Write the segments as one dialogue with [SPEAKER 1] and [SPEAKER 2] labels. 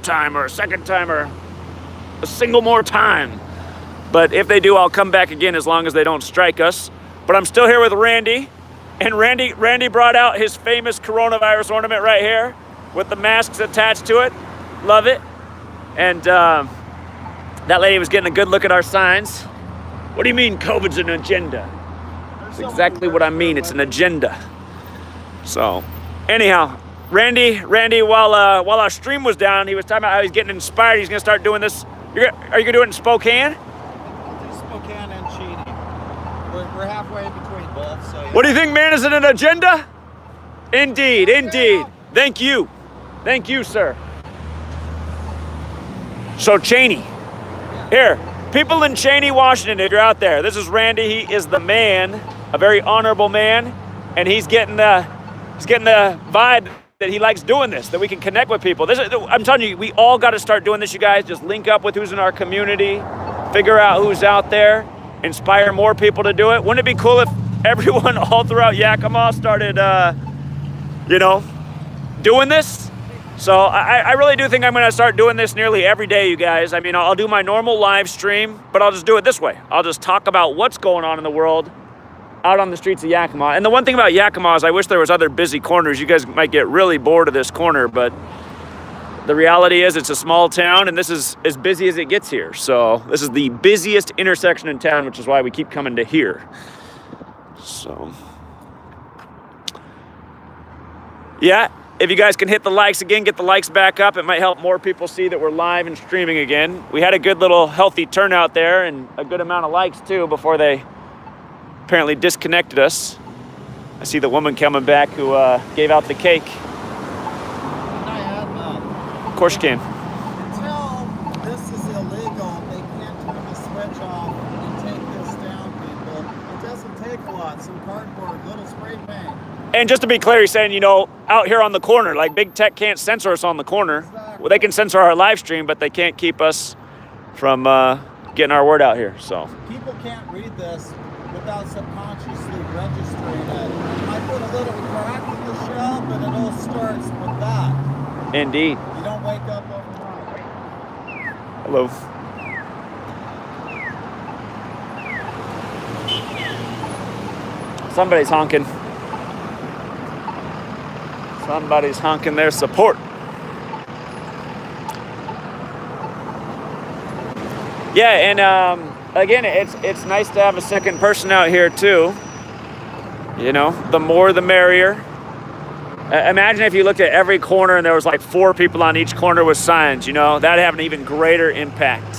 [SPEAKER 1] time or a second time or a single more time. But if they do, I'll come back again as long as they don't strike us. But I'm still here with Randy. And Randy brought out his famous coronavirus ornament right here with the masks attached to it. Love it. And that lady was getting a good look at our signs. What do you mean COVID's an agenda? That's exactly what I mean. It's an agenda. So anyhow, Randy, while our stream was down, he was talking about how he's getting inspired. He's going to start doing this. Are you going to do it in Spokane?
[SPEAKER 2] I'll do Spokane and Cheney. We're halfway between both. So yeah.
[SPEAKER 1] What do you think, man? Is it an agenda? Indeed, indeed. Thank you. Thank you, sir. So Cheney. Here, people in Cheney, Washington, if you're out there, this is Randy. He is the man, a very honorable man, and he's getting the vibe that he likes doing this, that we can connect with people. I'm telling you, we all got to start doing this, you guys. Just link up with who's in our community, figure out who's out there, inspire more people to do it. Wouldn't it be cool if everyone all throughout Yakima started, doing this? So I really do think I'm going to start doing this nearly every day, you guys. I mean, I'll do my normal live stream, but I'll just do it this way. I'll just talk about what's going on in the world out on the streets of Yakima. And the one thing about Yakima is I wish there was other busy corners. You guys might get really bored of this corner, but the reality is it's a small town, and this is as busy as it gets here. So this is the busiest intersection in town, which is why we keep coming to here. So, yeah. If you guys can hit the likes again, get the likes back up, it might help more people see that we're live and streaming again. We had a good little healthy turnout there and a good amount of likes too before they apparently disconnected us. I see the woman coming back who gave out the cake. Of course you can.
[SPEAKER 2] Until this is illegal, they can't turn the switch off and take this down, people. It doesn't take a lot. Some cardboard, little spray paint.
[SPEAKER 1] And just to be clear, he's saying, out here on the corner, like big tech can't censor us on the corner.
[SPEAKER 2] Exactly.
[SPEAKER 1] Well, they can censor our live stream, but they can't keep us from getting our word out here. So
[SPEAKER 2] people can't read this without subconsciously registering it. I put a little crack in the shell, but it all starts with that.
[SPEAKER 1] Indeed.
[SPEAKER 2] You don't wake up overnight.
[SPEAKER 1] Hello. Somebody's honking. Somebody's honking their support. Yeah, and again, it's nice to have a second person out here too. The more the merrier. Imagine if you looked at every corner and there was like 4 people on each corner with signs, that'd have an even greater impact.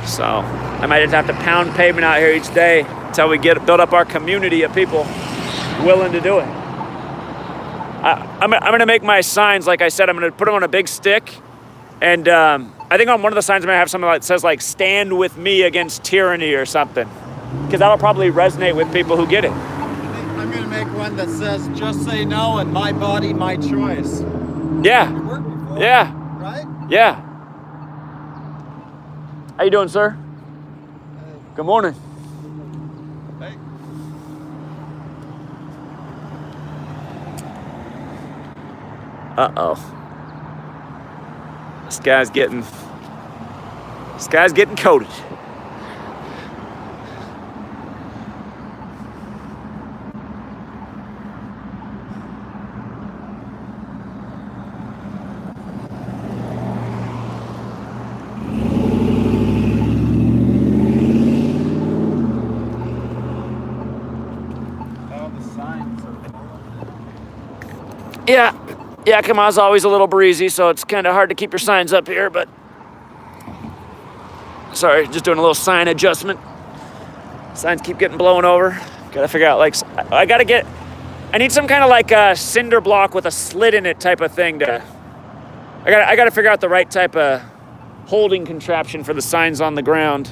[SPEAKER 1] So I might just have to pound pavement out here each day until we build up our community of people willing to do it. I'm going to make my signs, like I said, I'm going to put them on a big stick. And I think on one of the signs I'm going to have something that says, like, stand with me against tyranny or something. Because that'll probably resonate with people who get it.
[SPEAKER 2] I'm going to make one that says, just say no and my body, my choice.
[SPEAKER 1] Yeah.
[SPEAKER 2] It worked before,
[SPEAKER 1] Yeah.
[SPEAKER 2] right?
[SPEAKER 1] Yeah. How you doing, sir? Good morning.
[SPEAKER 2] Hey.
[SPEAKER 1] Uh-oh. This guy's getting coated. Yeah. Yakima's always a little breezy, so it's kind of hard to keep your signs up here, but sorry, just doing a little sign adjustment. Signs keep getting blown over. Gotta figure out, I need some kind of like a cinder block with a slit in it type of thing I gotta figure out the right type of holding contraption for the signs on the ground.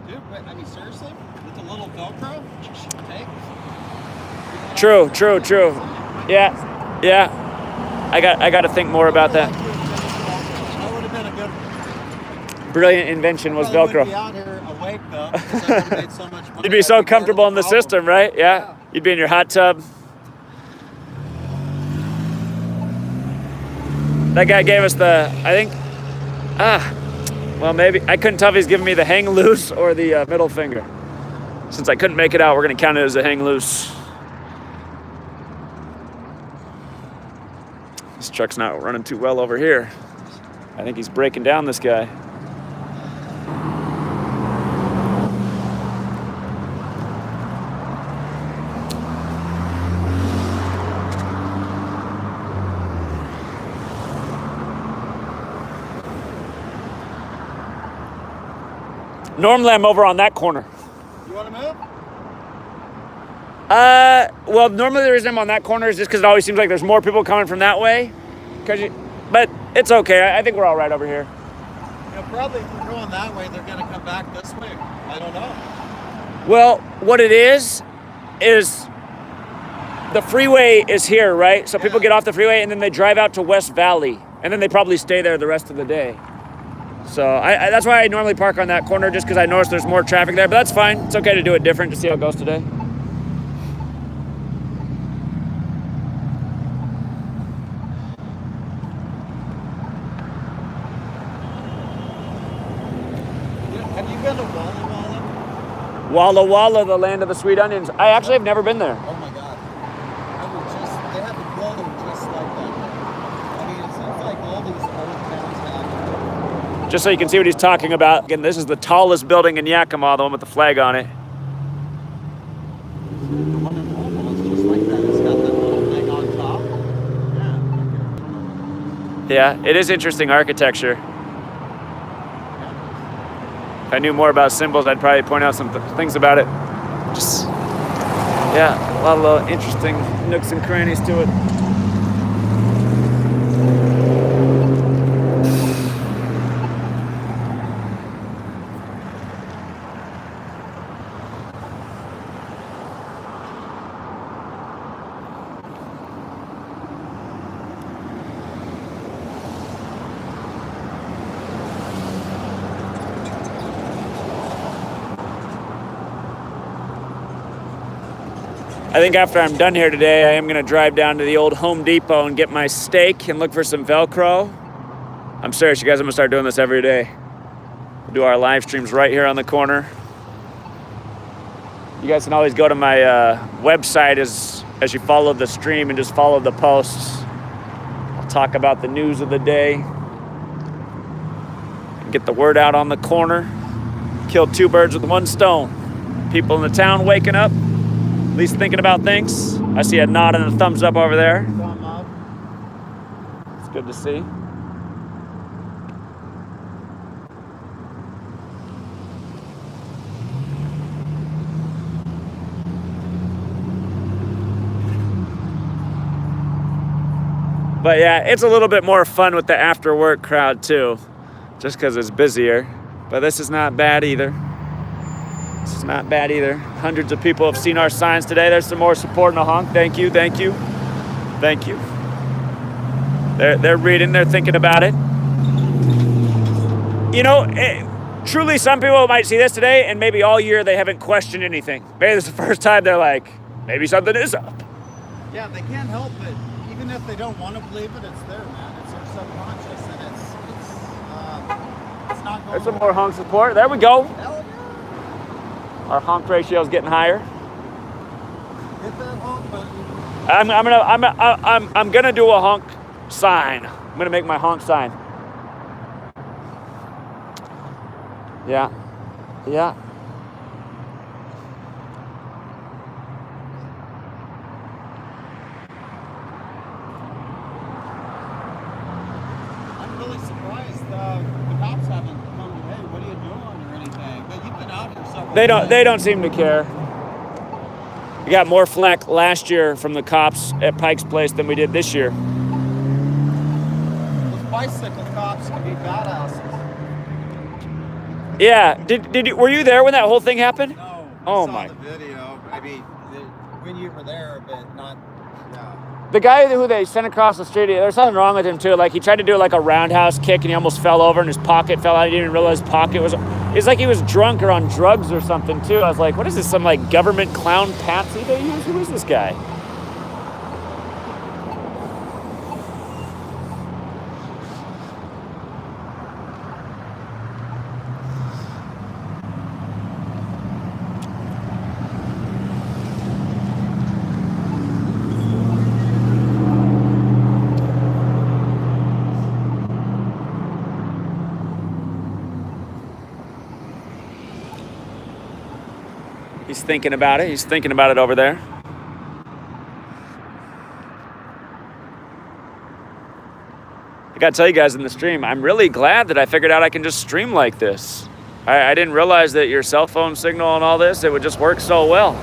[SPEAKER 2] Dude, seriously? With a little Velcro? Take?
[SPEAKER 1] True. Yeah. I got to think more about that.
[SPEAKER 2] That would have been a good.
[SPEAKER 1] Brilliant invention was Velcro.
[SPEAKER 2] Be out here awake though, because I would have made so much money.
[SPEAKER 1] You'd be so comfortable in the system, right? Yeah. You'd be in your hot tub. That guy gave us well, maybe. I couldn't tell if he's giving me the hang loose or the middle finger. Since I couldn't make it out, we're going to count it as a hang loose. This truck's not running too well over here. I think he's breaking down this guy. Normally I'm over on that corner.
[SPEAKER 2] You want to move?
[SPEAKER 1] Well, normally the reason I'm on that corner is just because it always seems like there's more people coming from that way. But it's okay. I think we're all right over here.
[SPEAKER 2] You know, probably if we're going that way, they're going to come back this way. I don't know.
[SPEAKER 1] Well, what it is the freeway is here, right? So people get off the freeway and then they drive out to West Valley, and then they probably stay there the rest of the day. So that's why I normally park on that corner, just because I notice there's more traffic there. But that's fine. It's okay to do it different to see how it goes today.
[SPEAKER 2] Have you been to Walla Walla?
[SPEAKER 1] Walla Walla, the land of the sweet onions. I actually have never been there.
[SPEAKER 2] Oh my God. They have a building just like that. I mean, it seems like all these old towns have it.
[SPEAKER 1] Just so you can see what he's talking about. Again, this is the tallest building in Yakima, the one with the flag on it.
[SPEAKER 2] The one in Louisville is just like that. It's got that little thing on top. Yeah.
[SPEAKER 1] Yeah, it is interesting architecture. If I knew more about symbols, I'd probably point out some things about it. Just, yeah, a lot of little interesting nooks and crannies to it. I think after I'm done here today, I am going to drive down to the old Home Depot and get my steak and look for some Velcro. I'm serious, you guys, I'm going to start doing this every day. We'll do our live streams right here on the corner. You guys can always go to my website as you follow the stream and just follow the posts. I'll talk about the news of the day. Get the word out on the corner. Kill two birds with one stone. People in the town waking up, at least thinking about things. I see a nod and a thumbs up over there.
[SPEAKER 2] Thumb up.
[SPEAKER 1] It's good to see. But yeah, it's a little bit more fun with the after work crowd too, just because it's busier. But this is not bad either. This is not bad either. Hundreds of people have seen our signs today. There's some more support in a honk. Thank you, thank you, thank you. They're reading, they're thinking about it. You know, truly some people might see this today and maybe all year they haven't questioned anything. Maybe this is the first time they're like, maybe something is up.
[SPEAKER 2] Yeah, they can't help it. Even if they don't want to believe it, it's there, man. It's their subconscious, and it's not going.
[SPEAKER 1] There's some more honk support. There we go.
[SPEAKER 2] Hell yeah.
[SPEAKER 1] Our honk ratio is getting higher.
[SPEAKER 2] Hit that honk button.
[SPEAKER 1] I'm gonna do a honk sign. I'm gonna make my honk sign. Yeah, yeah.
[SPEAKER 2] I'm really surprised the cops haven't come to, hey, what are you doing or anything. But you've been out here several times.
[SPEAKER 1] They don't seem to care. We got more flack last year from the cops at Pike's Place than we did this year.
[SPEAKER 2] Those bicycle cops can be badasses.
[SPEAKER 1] Yeah. Were you there when that whole thing happened?
[SPEAKER 2] No.
[SPEAKER 1] Oh
[SPEAKER 2] I saw
[SPEAKER 1] my.
[SPEAKER 2] the video. I mean, when you were there, but not. Yeah.
[SPEAKER 1] The guy who they sent across the street, there's something wrong with him too. Like he tried to do like a roundhouse kick and he almost fell over and his pocket fell out. He didn't even realize his pocket was. It's like he was drunk or on drugs or something too. I was like, what is this? Some like government clown patsy they use? Who is this guy? He's thinking about it. He's thinking about it over there. I gotta tell you guys in the stream, I'm really glad that I figured out I can just stream like this. I didn't realize that your cell phone signal and all this, it would just work so well.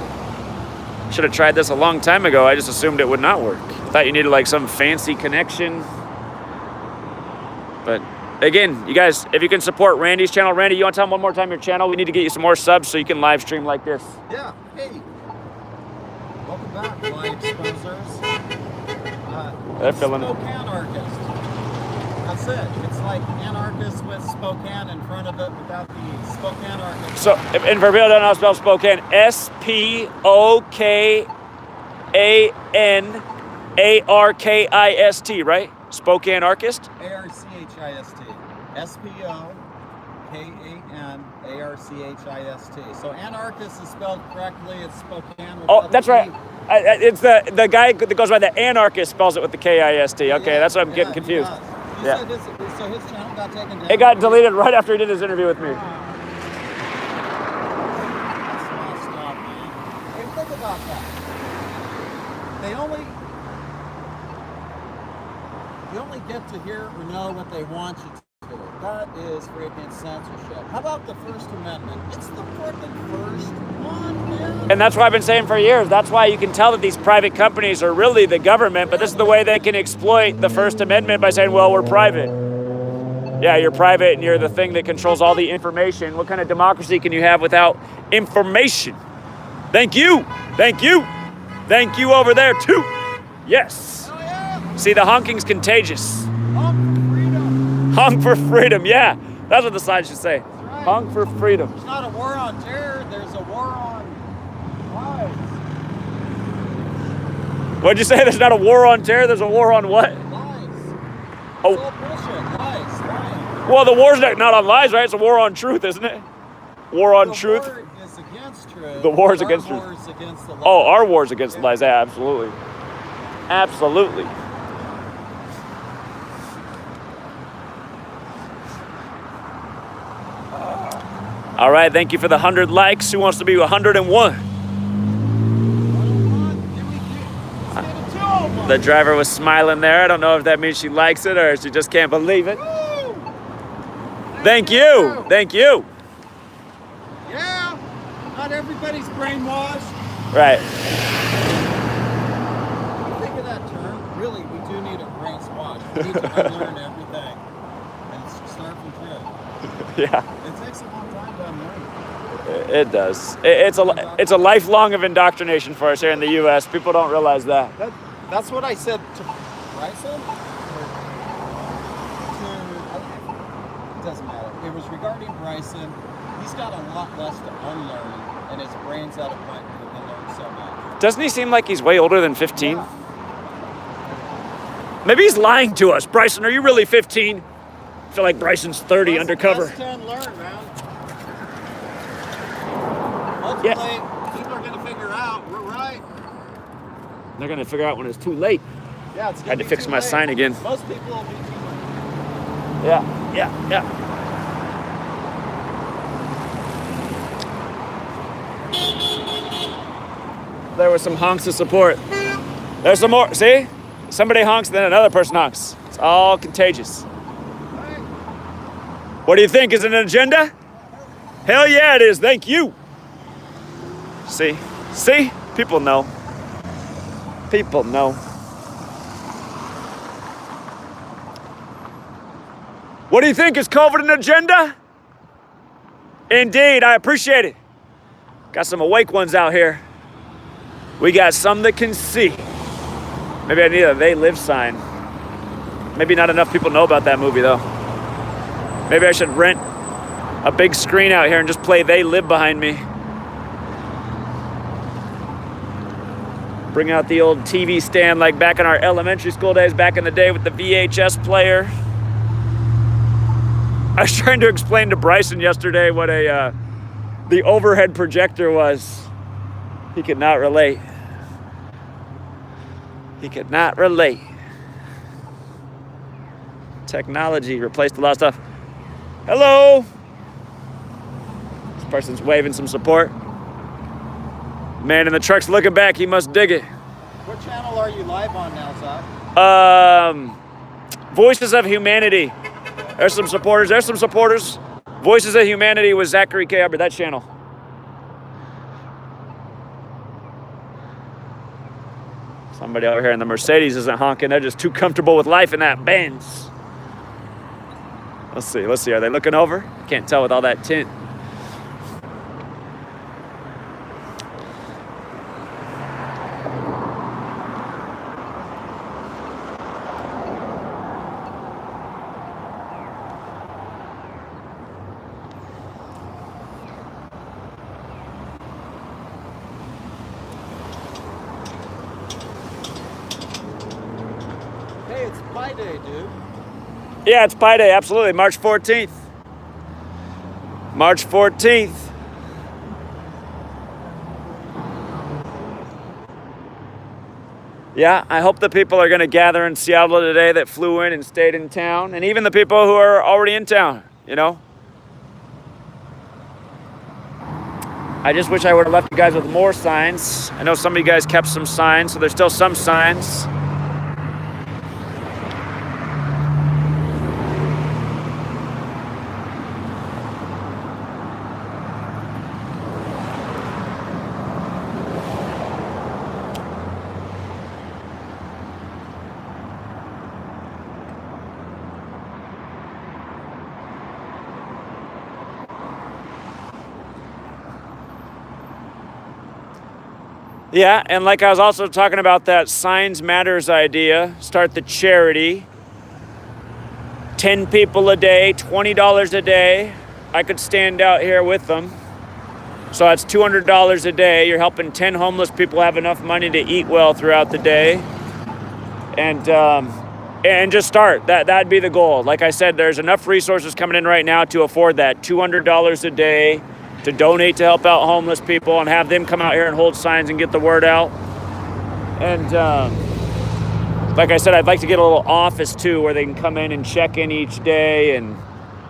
[SPEAKER 1] Should have tried this a long time ago. I just assumed it would not work. I thought you needed like some fancy connection. But again, you guys, if you can support Randy's channel. Randy, you want to tell him one more time your channel? We need to get you some more subs so you can live stream like this.
[SPEAKER 2] Yeah, hey. Welcome back, my exposers.
[SPEAKER 1] They're feeling it.
[SPEAKER 2] Spokane artist. That's it. It's like anarchist with Spokane in front of it without the Spokane artist.
[SPEAKER 1] So, and for people who don't know how to spell Spokane, S-P-O-K-A-N-A-R-K-I-S-T, right? Spokane Archist?
[SPEAKER 2] A-R-C-H-I-S-T. S-P-O-K-A-N-A-R-C-H-I-S-T. So anarchist is spelled correctly. It's Spokane.
[SPEAKER 1] Oh, that's right. It's the guy that goes by the anarchist spells it with the K-I-S-T. Okay,
[SPEAKER 2] Yeah,
[SPEAKER 1] that's what I'm getting
[SPEAKER 2] he
[SPEAKER 1] confused.
[SPEAKER 2] does.
[SPEAKER 1] Yeah.
[SPEAKER 2] So his channel got taken down.
[SPEAKER 1] It got deleted right after he did his interview with me.
[SPEAKER 2] That's messed up, man. Hey, think about that. You only get to hear or know what they want you to. That is freaking censorship. How about the First Amendment? It's the freaking first one, man.
[SPEAKER 1] And that's what I've been saying for years. That's why you can tell that these private companies are really the government, but this is the way they can exploit the First Amendment by saying, well, we're private. Yeah, you're private and you're the thing that controls all the information. What kind of democracy can you have without information? Thank you. Thank you. Thank you over there, too. Yes.
[SPEAKER 2] Oh, yeah.
[SPEAKER 1] See, the honking's contagious.
[SPEAKER 2] Honk for freedom.
[SPEAKER 1] Honk for freedom, yeah. That's what the sign should say.
[SPEAKER 2] That's right.
[SPEAKER 1] Honk for freedom.
[SPEAKER 2] There's not a war on terror. There's a war on lies.
[SPEAKER 1] What'd you say? There's not a war on terror? There's a war on what?
[SPEAKER 2] Lies.
[SPEAKER 1] Oh.
[SPEAKER 2] It's all bullshit. Lies. Lying.
[SPEAKER 1] Well, the war's not on lies, right? It's a war on truth, isn't it? War on truth.
[SPEAKER 2] The war is against truth.
[SPEAKER 1] The war is
[SPEAKER 2] Our
[SPEAKER 1] against truth.
[SPEAKER 2] war is against the lies.
[SPEAKER 1] Oh, our war's against the lies. Yeah, absolutely. Absolutely. All right, thank you for the 100 likes. Who wants to be 101? The driver was smiling there. I don't know if that means she likes it or she just can't believe it.
[SPEAKER 2] Woo!
[SPEAKER 1] Thank you. Thank you.
[SPEAKER 2] Yeah. Not everybody's brainwashed.
[SPEAKER 1] Right.
[SPEAKER 2] Think of that term. Really, we do need a brainwash. We need to unlearn everything and start from truth.
[SPEAKER 1] Yeah.
[SPEAKER 2] It takes a long time to unlearn.
[SPEAKER 1] It does. It's a lifelong of indoctrination for us here in the U.S. People don't realize that.
[SPEAKER 2] That's what I said to Bryson. It doesn't matter. It was regarding Bryson. He's got a lot less to unlearn, and his brain's at a point where he can learn so much.
[SPEAKER 1] Doesn't he seem like he's way older than 15? Maybe he's lying to us. Bryson, are you really 15? I feel like Bryson's 30 undercover.
[SPEAKER 2] Less to unlearn, man. Ultimately, people are going to figure out we're right.
[SPEAKER 1] They're going to figure out when it's too late.
[SPEAKER 2] Yeah, it's
[SPEAKER 1] I had to fix my sign again.
[SPEAKER 2] Most people will be too late.
[SPEAKER 1] Yeah. There were some honks of support. There's some more. See? Somebody honks, then another person honks. It's all contagious. What do you think? Is it an agenda? Hell yeah, it is. Thank you. See? See? People know. People know. What do you think? Is COVID an agenda? Indeed, I appreciate it. Got some awake ones out here. We got some that can see. Maybe I need a They Live sign. Maybe not enough people know about that movie though. Maybe I should rent a big screen out here and just play They Live behind me. Bring out the old TV stand like back in our elementary school days, back in the day with the VHS player. I was trying to explain to Bryson yesterday what the overhead projector was. He could not relate. He could not relate. Technology replaced a lot of stuff. Hello. This person's waving some support. Man in the truck's looking back. He must dig it.
[SPEAKER 2] What channel are you live on now, Zach?
[SPEAKER 1] Voices of Humanity. There's some supporters. Voices of Humanity with Zachary K. Hubbard, that channel. Somebody over here in the Mercedes isn't honking. They're just too comfortable with life in that Benz. Let's see. Are they looking over? Can't tell with all that tint.
[SPEAKER 2] Hey, it's Pi Day, dude.
[SPEAKER 1] Yeah, it's Pi Day, absolutely. March 14th. March 14th. Yeah, I hope the people are going to gather in Seattle today that flew in and stayed in town, and even the people who are already in town, you know. I just wish I would have left you guys with more signs. I know some of you guys kept some signs, so there's still some signs. Yeah, and like I was also talking about that Signs Matters idea, start the charity. 10 people a day, $20 a day. I could stand out here with them. So that's $200 a day. You're helping 10 homeless people have enough money to eat well throughout the day. And just start. That'd be the goal. Like I said, there's enough resources coming in right now to afford that. $200 a day. To donate to help out homeless people and have them come out here and hold signs and get the word out. And like I said, I'd like to get a little office too where they can come in and check in each day. And,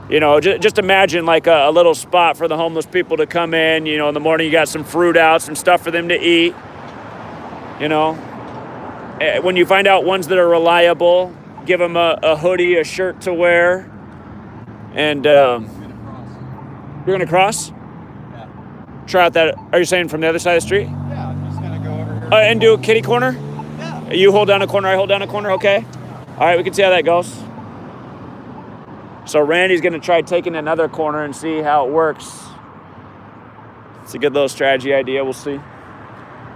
[SPEAKER 1] you know, just imagine like a little spot for the homeless people to come in. You know, in the morning you got some fruit out, some stuff for them to eat. You know, when you find out ones that are reliable, give them a hoodie, a shirt to wear. And you're going to cross? Try out that. Are you saying from the other side of the street?
[SPEAKER 2] Yeah, I'm just gonna go over here.
[SPEAKER 1] And do a kitty corner?
[SPEAKER 2] Yeah.
[SPEAKER 1] You hold down a corner, I hold down a corner, okay? All right, we can see how that goes. So Randy's gonna try taking another corner and see how it works. It's a good little strategy idea, we'll see.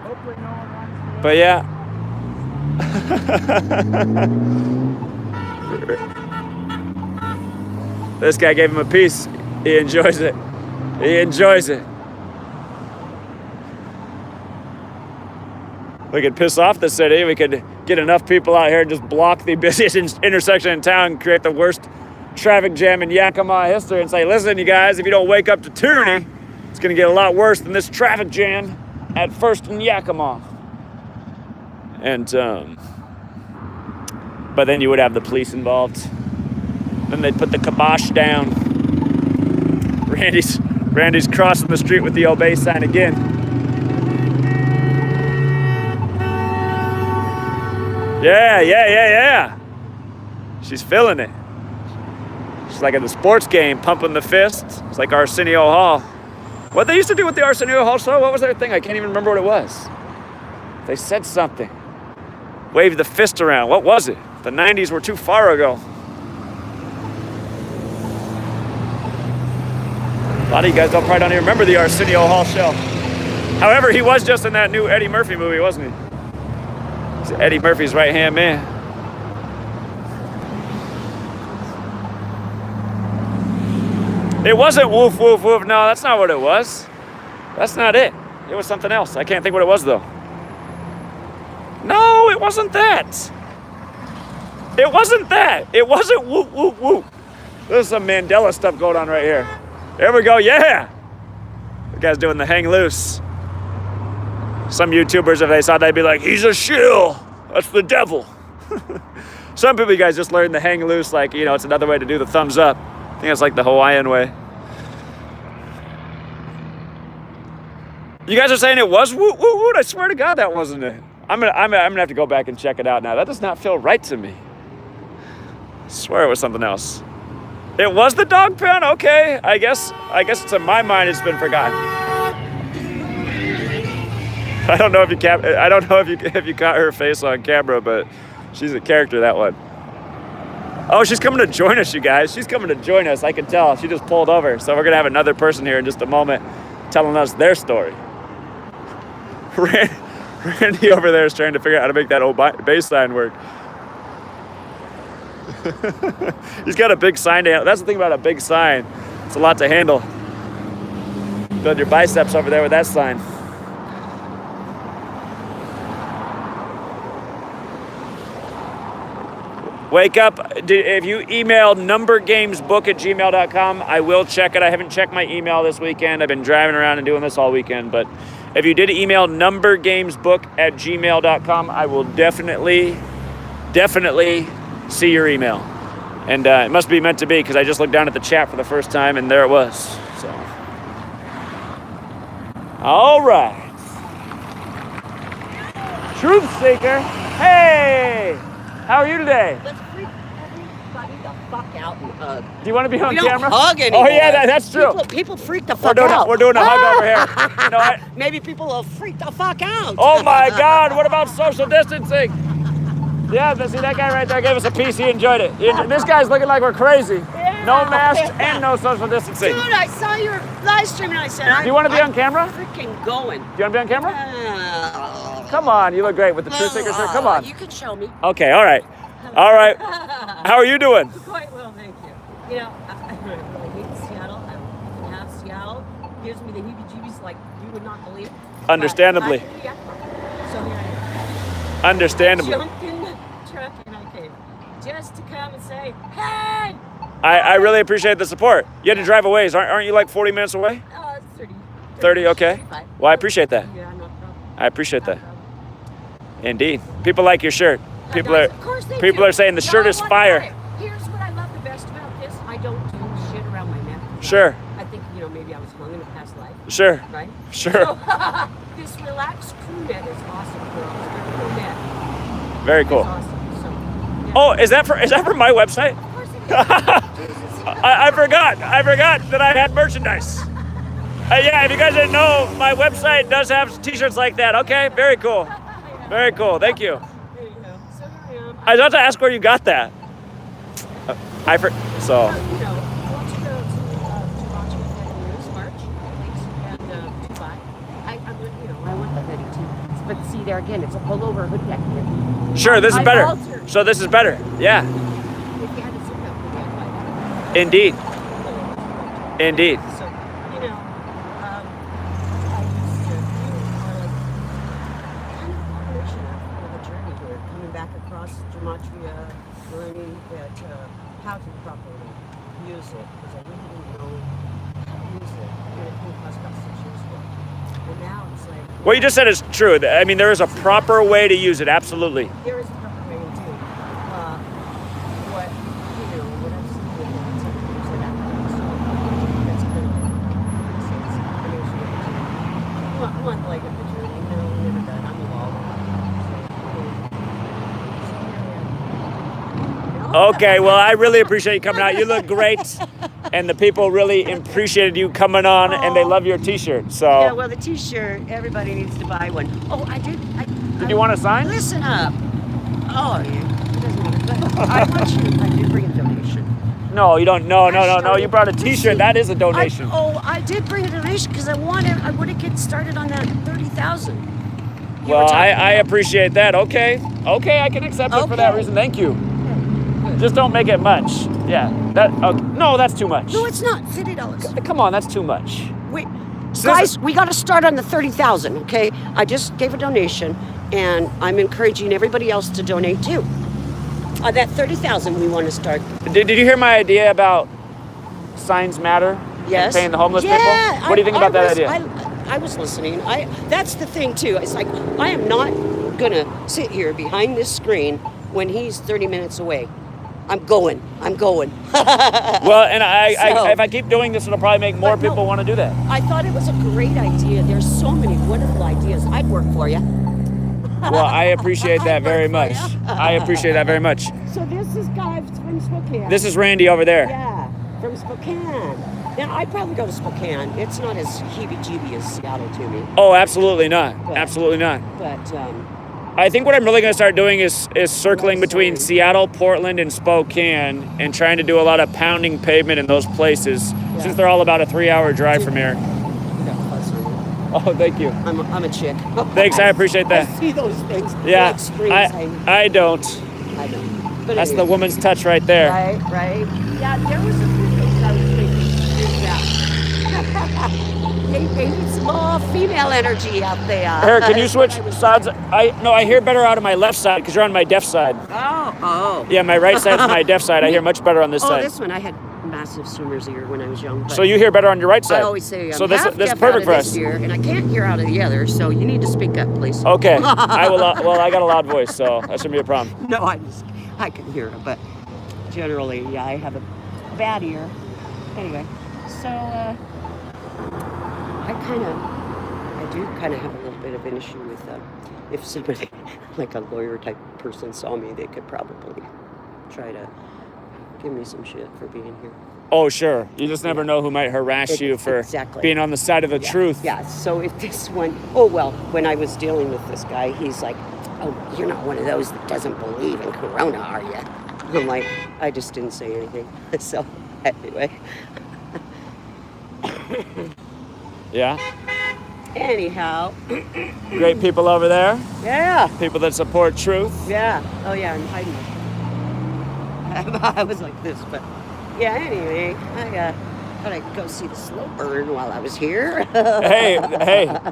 [SPEAKER 2] Hopefully no one runs.
[SPEAKER 1] But yeah. This guy gave him a piece. He enjoys it. He enjoys it. We could piss off the city. We could get enough people out here and just block the busiest intersection in town and create the worst traffic jam in Yakima history and say, listen, you guys, if you don't wake up to tyranny, it's going to get a lot worse than this traffic jam at 1st and Yakima. And, but then you would have the police involved. Then they'd put the kibosh down. Randy's crossing the street with the obey sign again. Yeah. She's feeling it. She's like at the sports game, pumping the fist. It's like Arsenio Hall. What they used to do with the Arsenio Hall show, what was their thing? I can't even remember what it was. They said something. Waved the fist around. What was it? The 90s were too far ago. A lot of you guys probably don't even remember the Arsenio Hall show. However, he was just in that new Eddie Murphy movie, wasn't he? He's Eddie Murphy's right-hand man. It wasn't woof, woof, woof. No, that's not what it was. That's not it. It was something else. I can't think what it was, though. No, it wasn't that. It wasn't that. It wasn't whoop, whoop, whoop. There's some Mandela stuff going on right here. There we go, yeah. The guy's doing the hang loose. Some YouTubers, if they saw, they'd be like, he's a shill. That's the devil. Some people, you guys just learn the hang loose, like, you know, it's another way to do the thumbs up. I think it's like the Hawaiian way. You guys are saying it was woot woot woot. I swear to God, that wasn't it. I'm gonna have to go back and check it out now. That does not feel right to me. I swear it was something else. It was the dog pen. Okay, I guess it's in my mind. It's been forgotten. I don't know if you caught her face on camera, but she's a character, that one. Oh, she's coming to join us, you guys. She's coming to join us. I can tell. She just pulled over. So we're gonna have another person here in just a moment telling us their story. Randy over there is trying to figure out how to make that old bass sign work. He's got a big sign to handle. That's the thing about a big sign. It's a lot to handle. Build your biceps over there with that sign. Wake up. If you email numbergamesbook@gmail.com, I will check it. I haven't checked my email this weekend. I've been driving around and doing this all weekend. But if you did email numbergamesbook@gmail.com, I will definitely see your email. And it must be meant to be, because I just looked down at the chat for the first time and there it was. So, all right. Truth Seeker. Hey, how are you today?
[SPEAKER 3] Let's freak everybody the fuck out and hug.
[SPEAKER 1] Do you want to be on
[SPEAKER 3] We
[SPEAKER 1] camera?
[SPEAKER 3] don't hug anymore.
[SPEAKER 1] Oh yeah, that's true.
[SPEAKER 3] People freak the fuck out.
[SPEAKER 1] We're doing a hug over here. You know,
[SPEAKER 3] Maybe people will freak the fuck out.
[SPEAKER 1] oh my God, what about social distancing? Yeah, see that guy right there gave us a piece. He enjoyed it. This guy's looking like we're crazy.
[SPEAKER 3] Yeah.
[SPEAKER 1] No masks and no social distancing.
[SPEAKER 3] Dude, I saw your live stream and I said,
[SPEAKER 1] Do you want to be on camera? Do
[SPEAKER 3] freaking going.
[SPEAKER 1] you want to be on camera? Come on, you look great with the Truth Seeker shirt. Come on.
[SPEAKER 3] You can show me.
[SPEAKER 1] Okay, all right. All right. How are you doing?
[SPEAKER 3] Quite well, thank you. You know, I really hate Seattle. I can have Seattle. Gives me the heebie-jeebies like you would not believe.
[SPEAKER 1] Understandably.
[SPEAKER 3] So here I
[SPEAKER 1] Understandably.
[SPEAKER 3] jumped in the truck and I came just to come and say, hey!
[SPEAKER 1] I really appreciate the support. You had to drive away. Aren't you like 40 minutes away?
[SPEAKER 3] 30.
[SPEAKER 1] 30, okay.
[SPEAKER 3] 35.
[SPEAKER 1] Well, I appreciate that.
[SPEAKER 3] Yeah, no problem.
[SPEAKER 1] I appreciate
[SPEAKER 3] No
[SPEAKER 1] that.
[SPEAKER 3] problem.
[SPEAKER 1] Indeed. People like your shirt. People
[SPEAKER 3] Of course they
[SPEAKER 1] people
[SPEAKER 3] do.
[SPEAKER 1] are saying the shirt is
[SPEAKER 3] Y'all wanna
[SPEAKER 1] fire.
[SPEAKER 3] buy it. Here's what I love the best about this. I don't do shit around my neck.
[SPEAKER 1] Sure.
[SPEAKER 3] I think, maybe I was hung in a past life.
[SPEAKER 1] Sure.
[SPEAKER 3] Right?
[SPEAKER 1] Sure.
[SPEAKER 3] So, this relaxed crew net is awesome, girls. Their crew net
[SPEAKER 1] Very
[SPEAKER 3] is
[SPEAKER 1] cool.
[SPEAKER 3] awesome. So, yeah.
[SPEAKER 1] Oh, is that for my website?
[SPEAKER 3] Of course it is. Jesus.
[SPEAKER 1] I forgot that I had merchandise. Yeah, if you guys didn't know, my website does have t-shirts like that. Okay, very cool. Very cool. Thank you.
[SPEAKER 3] There you go. So here I am.
[SPEAKER 1] I was about to ask where you got that. So.
[SPEAKER 3] I want you to go to watch the News March, and Dubai. I want the hoodie too. But see there again, it's a pullover hood deck.
[SPEAKER 1] Sure, this is
[SPEAKER 3] I
[SPEAKER 1] better.
[SPEAKER 3] altered.
[SPEAKER 1] So this is better. Yeah.
[SPEAKER 3] If you had to sit up, you can't buy that.
[SPEAKER 1] Indeed. Indeed.
[SPEAKER 3] So, I used to do kind of a combination of a journey here, coming back across gematria, learning that how to properly use it, because I really didn't know how to use it. And it came across about 6 years ago. And now it's like,
[SPEAKER 1] What you just said is true. I mean, there is a proper way to use it. Absolutely.
[SPEAKER 3] there is a proper way to do what I've seen with it, it's like use it after. So that's kind of one leg of the journey. We're never done. I'm involved.
[SPEAKER 1] Okay, well, I really appreciate you coming out. You look great. And the people really appreciated you coming on, and they love your t-shirt. So,
[SPEAKER 3] Yeah, well, the t-shirt, everybody needs to buy one. Oh, I did.
[SPEAKER 1] did you want a sign?
[SPEAKER 3] Listen up. Oh, yeah. It doesn't matter. But I want you. I did bring a donation.
[SPEAKER 1] No, you don't. No. You brought a t-shirt. That is a donation.
[SPEAKER 3] I did bring a donation because I want to get started on that 30,000.
[SPEAKER 1] Well, I appreciate that. Okay, I can accept it for that reason. Thank you. Just don't make it much. Yeah. No, that's too much.
[SPEAKER 3] No, it's not. $50.
[SPEAKER 1] Come on, that's too much.
[SPEAKER 3] Wait, guys, we got to start on the 30,000. Okay, I just gave a donation, and I'm encouraging everybody else to donate too. That 30,000 we want to start.
[SPEAKER 1] Did you hear my idea about signs matter?
[SPEAKER 3] Yes.
[SPEAKER 1] Paying the homeless
[SPEAKER 3] yeah,
[SPEAKER 1] people? What do you think about that idea?
[SPEAKER 3] I was listening. That's the thing too. It's like I am not gonna sit here behind this screen when he's 30 minutes away. I'm going.
[SPEAKER 1] Well, and
[SPEAKER 3] So-
[SPEAKER 1] if I keep doing this, it'll probably make more
[SPEAKER 3] But no.
[SPEAKER 1] people want to do that.
[SPEAKER 3] I thought it was a great idea. There's so many wonderful ideas. I'd work for you.
[SPEAKER 1] Well, I appreciate that
[SPEAKER 3] I'd
[SPEAKER 1] very
[SPEAKER 3] work
[SPEAKER 1] much.
[SPEAKER 3] for ya.
[SPEAKER 1] I appreciate that very much.
[SPEAKER 3] So this is guy from Spokane.
[SPEAKER 1] This is Randy over there.
[SPEAKER 3] Yeah, from Spokane. Now, I'd probably go to Spokane. It's not as heebie-jeebie as Seattle to me.
[SPEAKER 1] Oh, absolutely not.
[SPEAKER 3] But-
[SPEAKER 1] Absolutely not.
[SPEAKER 3] But,
[SPEAKER 1] I think what I'm really going to start doing is circling
[SPEAKER 3] Nice
[SPEAKER 1] between
[SPEAKER 3] sign.
[SPEAKER 1] Seattle, Portland, and Spokane and trying to do a lot of pounding pavement in those places since they're all about a 3-hour drive from here.
[SPEAKER 3] you got fuzz on you.
[SPEAKER 1] Oh, thank you.
[SPEAKER 3] I'm a chick.
[SPEAKER 1] Thanks, I appreciate that.
[SPEAKER 3] I see those things.
[SPEAKER 1] Yeah,
[SPEAKER 3] Like screens.
[SPEAKER 1] I don't.
[SPEAKER 3] I know. But
[SPEAKER 1] That's the
[SPEAKER 3] anyway.
[SPEAKER 1] woman's touch right there.
[SPEAKER 3] Right. Yeah, there was a few things I was thinking. Yeah. They need some more female energy out there.
[SPEAKER 1] Here, can you
[SPEAKER 3] That's what
[SPEAKER 1] switch
[SPEAKER 3] I was
[SPEAKER 1] sides? I hear better out of my left side because you're on my deaf side.
[SPEAKER 3] Oh.
[SPEAKER 1] Yeah, my right side's my deaf side. I hear much better on this
[SPEAKER 3] Oh,
[SPEAKER 1] side.
[SPEAKER 3] this one, I had massive swimmer's ear when I was young. But
[SPEAKER 1] So you hear better on your right side.
[SPEAKER 3] I always say I'm
[SPEAKER 1] so this
[SPEAKER 3] half
[SPEAKER 1] this is
[SPEAKER 3] deaf
[SPEAKER 1] perfect
[SPEAKER 3] out of
[SPEAKER 1] for
[SPEAKER 3] this
[SPEAKER 1] us.
[SPEAKER 3] ear, and I can't hear out of the other, so you need to speak up, please.
[SPEAKER 1] Okay, I will. Well, I got a loud voice, so that shouldn't be a problem.
[SPEAKER 3] No, I can hear it, but generally, yeah, I have a bad ear. Anyway, so I do kind of have a little bit of an issue with if somebody, like a lawyer type person, saw me, they could probably try to give me some shit for being here.
[SPEAKER 1] Oh, sure. You just never know who might harass you for
[SPEAKER 3] Exactly.
[SPEAKER 1] being on the side of the truth.
[SPEAKER 3] Yeah, so if this one, oh well, when I was dealing with this guy, he's like, oh, you're not one of those that doesn't believe in Corona, are you? I'm like, I just didn't say anything. So, anyway.
[SPEAKER 1] Yeah.
[SPEAKER 3] Anyhow.
[SPEAKER 1] Great people over there.
[SPEAKER 3] Yeah.
[SPEAKER 1] People that support truth.
[SPEAKER 3] Yeah. Oh yeah, I'm hiding. I was like this, but yeah, anyway, I thought I'd go see the slow burn while I was here.
[SPEAKER 1] Hey,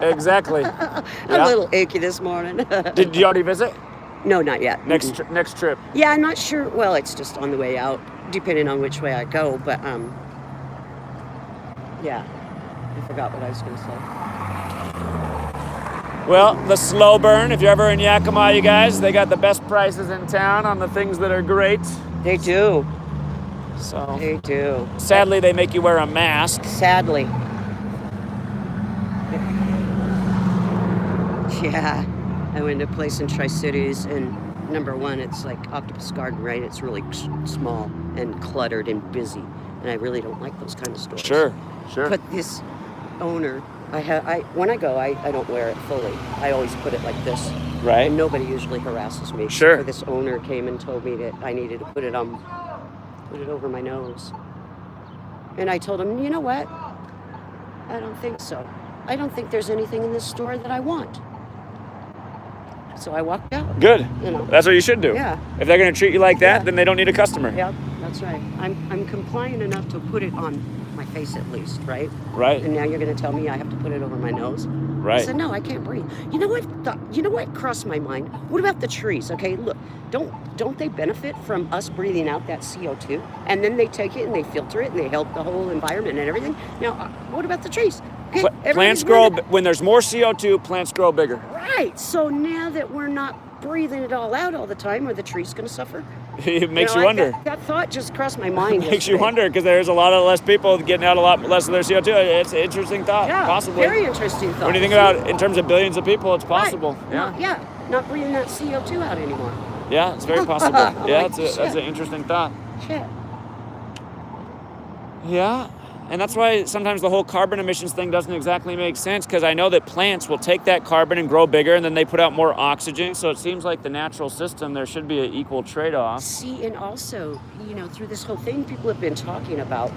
[SPEAKER 1] exactly.
[SPEAKER 3] I'm
[SPEAKER 1] Yeah.
[SPEAKER 3] a little achy this morning.
[SPEAKER 1] Did you already visit?
[SPEAKER 3] No, not yet.
[SPEAKER 1] Next trip.
[SPEAKER 3] Yeah, I'm not sure. Well, it's just on the way out, depending on which way I go. But yeah, I forgot what I was going to say.
[SPEAKER 1] Well, the slow burn. If you're ever in Yakima, you guys, they got the best prices in town on the things that are great.
[SPEAKER 3] They do.
[SPEAKER 1] So
[SPEAKER 3] They do.
[SPEAKER 1] sadly, they make you wear a mask.
[SPEAKER 3] Sadly. Yeah. I went to a place in Tri-Cities, and number one, it's like Octopus Garden, right? It's really small and cluttered and busy, and I really don't like those kind of stores.
[SPEAKER 1] Sure.
[SPEAKER 3] But this owner, when I go, I don't wear it fully. I always put it like this.
[SPEAKER 1] Right.
[SPEAKER 3] And nobody usually harasses me.
[SPEAKER 1] Sure.
[SPEAKER 3] So this owner came and told me that I needed to put it over my nose. And I told him, you know what? I don't think so. I don't think there's anything in this store that I want. So I walked out.
[SPEAKER 1] Good.
[SPEAKER 3] You know.
[SPEAKER 1] That's what you should do.
[SPEAKER 3] Yeah.
[SPEAKER 1] If they're going to treat you like that,
[SPEAKER 3] Yeah.
[SPEAKER 1] then they don't need a customer.
[SPEAKER 3] Yep, that's right. I'm compliant enough to put it on my face at least, right?
[SPEAKER 1] Right.
[SPEAKER 3] And now you're going to tell me I have to put it over my nose?
[SPEAKER 1] Right.
[SPEAKER 3] I said, no, I can't breathe. You know what crossed my mind? What about the trees? Okay, look, don't they benefit from us breathing out that CO2? And then they take it and they filter it and they help the whole environment and everything. Now, what about the trees? Okay,
[SPEAKER 1] Plants grow, when there's more CO2, plants grow bigger.
[SPEAKER 3] Right. So now that we're not breathing it all out all the time, are the trees going to suffer?
[SPEAKER 1] It makes you wonder.
[SPEAKER 3] That thought just crossed my mind.
[SPEAKER 1] Makes you
[SPEAKER 3] yesterday.
[SPEAKER 1] wonder because there's a lot of less people getting out a lot less of their CO2. It's an interesting thought,
[SPEAKER 3] Yeah,
[SPEAKER 1] possibly.
[SPEAKER 3] very interesting thought.
[SPEAKER 1] When you think about in terms of billions of people, it's possible.
[SPEAKER 3] Right.
[SPEAKER 1] Yeah.
[SPEAKER 3] Not breathing that CO2 out anymore.
[SPEAKER 1] Yeah, it's very possible. Yeah,
[SPEAKER 3] Like,
[SPEAKER 1] that's an interesting thought.
[SPEAKER 3] Shit.
[SPEAKER 1] Yeah, and that's why sometimes the whole carbon emissions thing doesn't exactly make sense because I know that plants will take that carbon and grow bigger and then they put out more oxygen. So it seems like the natural system, there should be an equal trade-off.
[SPEAKER 3] See, and also, through this whole thing, people have been talking about